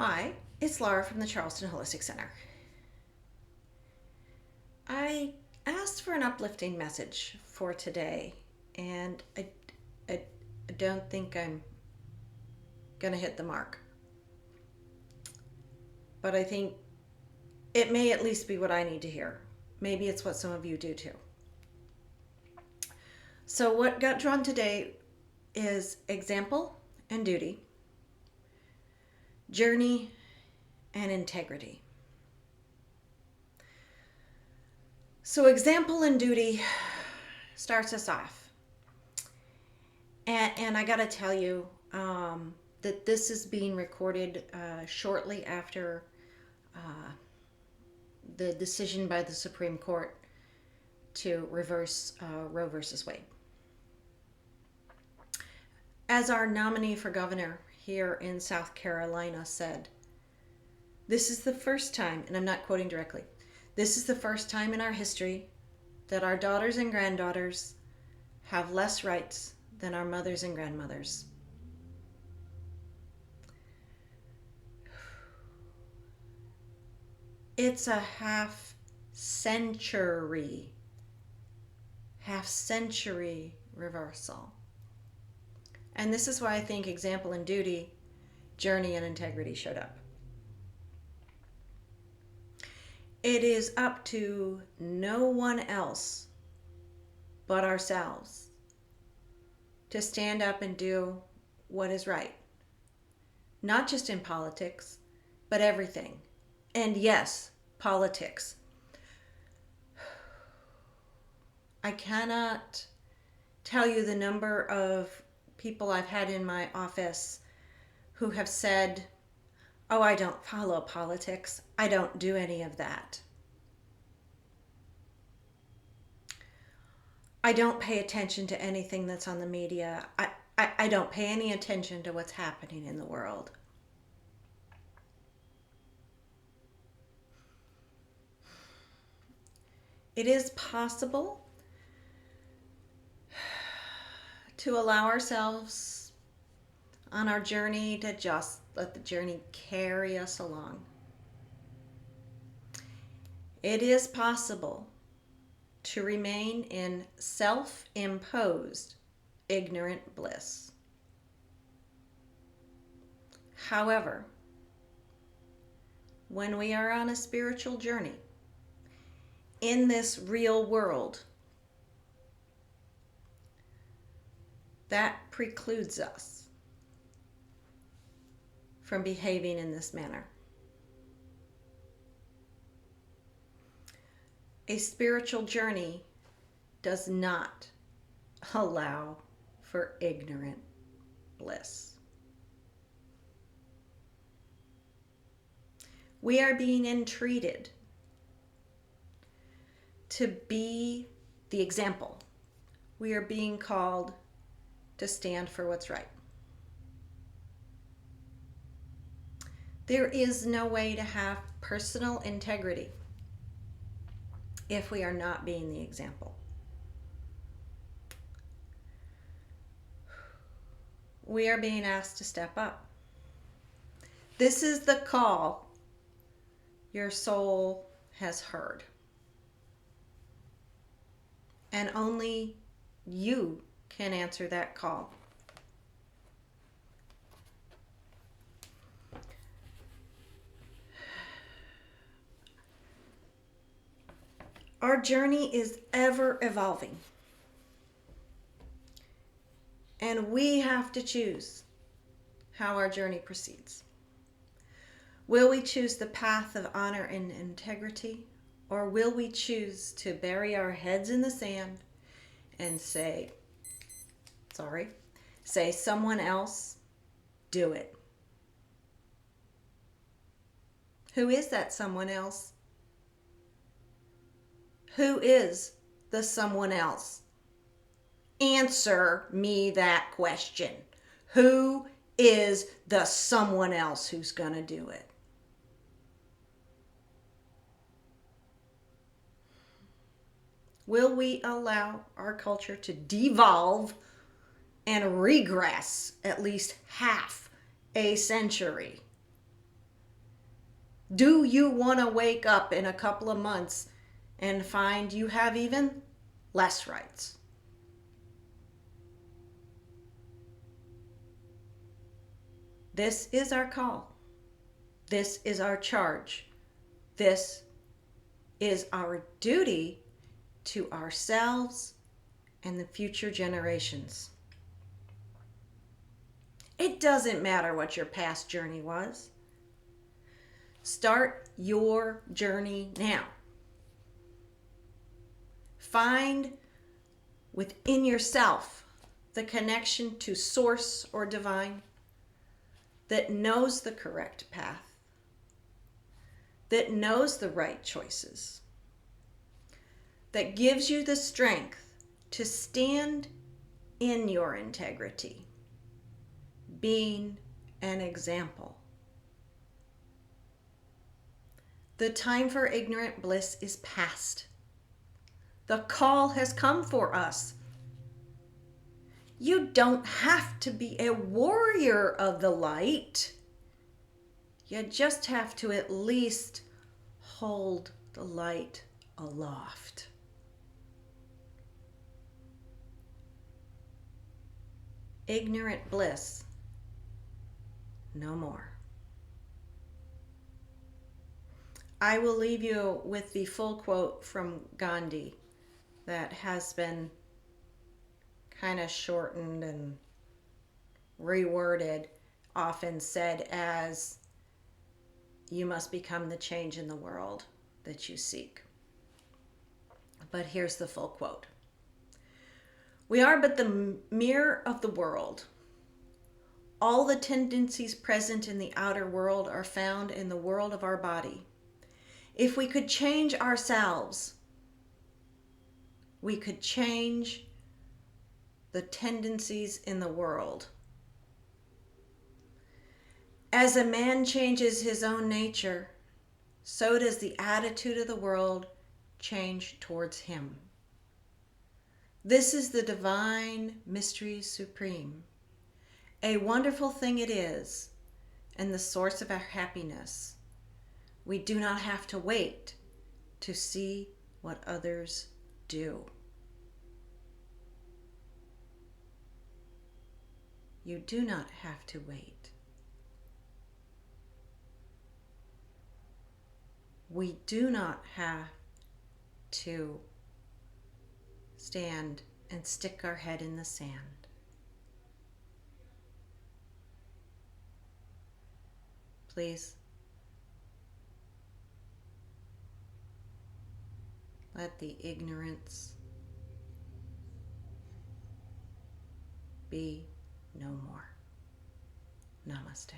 Hi, it's Laura from the Charleston Holistic Center. I asked for an uplifting message for today, and I don't think I'm going to hit the mark. But I think it may at least be what I need to hear. Maybe it's what some of you do too. So, what got drawn today is example and duty, journey and integrity. So, example and duty starts us off. And I got to tell you that this is being recorded shortly after the decision by the Supreme Court to reverse Roe versus Wade. As our nominee for governor here in South Carolina said, this is the first time, and I'm not quoting directly, this is the first time in our history that our daughters and granddaughters have less rights than our mothers and grandmothers. It's a half century reversal. And this is why I think example and duty, journey and integrity showed up. It is up to no one else but ourselves to stand up and do what is right. Not just in politics, but everything. And yes, politics. I cannot tell you the number of people I've had in my office who have said, oh, I don't follow politics. I don't do any of that. I don't pay attention to anything that's on the media. I don't pay any attention to what's happening in the world. It is possible to allow ourselves on our journey to just let the journey carry us along. It is possible to remain in self-imposed ignorant bliss. However, when we are on a spiritual journey in this real world, that precludes us from behaving in this manner. A spiritual journey does not allow for ignorant bliss. We are being entreated to be the example. We are being called to stand for what's right. There is no way to have personal integrity if we are not being the example. We are being asked to step up. This is the call your soul has heard. And only you can answer that call. Our journey is ever evolving. And we have to choose how our journey proceeds. Will we choose the path of honor and integrity? Or will we choose to bury our heads in the sand and say someone else, do it? Who is that someone else? Who is the someone else? Answer me that question. Who is the someone else who's going to do it? Will we allow our culture to devolve and regress at least half a century Do you want to wake up in a couple of months and find you have even less rights? This is our call. This is our charge. This is our duty to ourselves and the future generations. It doesn't matter what your past journey was. Start your journey now. Find within yourself the connection to source or divine that knows the correct path, that knows the right choices, that gives you the strength to stand in your integrity, being an example. The time for ignorant bliss is past. The call has come for us. You don't have to be a warrior of the light. You just have to at least hold the light aloft. Ignorant bliss, no more. I will leave you with the full quote from Gandhi that has been kind of shortened and reworded, often said as, you must become the change in the world that you seek. But here's the full quote. We are but the mirror of the world. All the tendencies present in the outer world are found in the world of our body. If we could change ourselves, we could change the tendencies in the world. As a man changes his own nature, so does the attitude of the world change towards him. This is the divine mystery supreme. A wonderful thing it is, and the source of our happiness. We do not have to wait to see what others do. You do not have to wait. We do not have to stand and stick our head in the sand. Please, let the ignorance be no more. Namaste.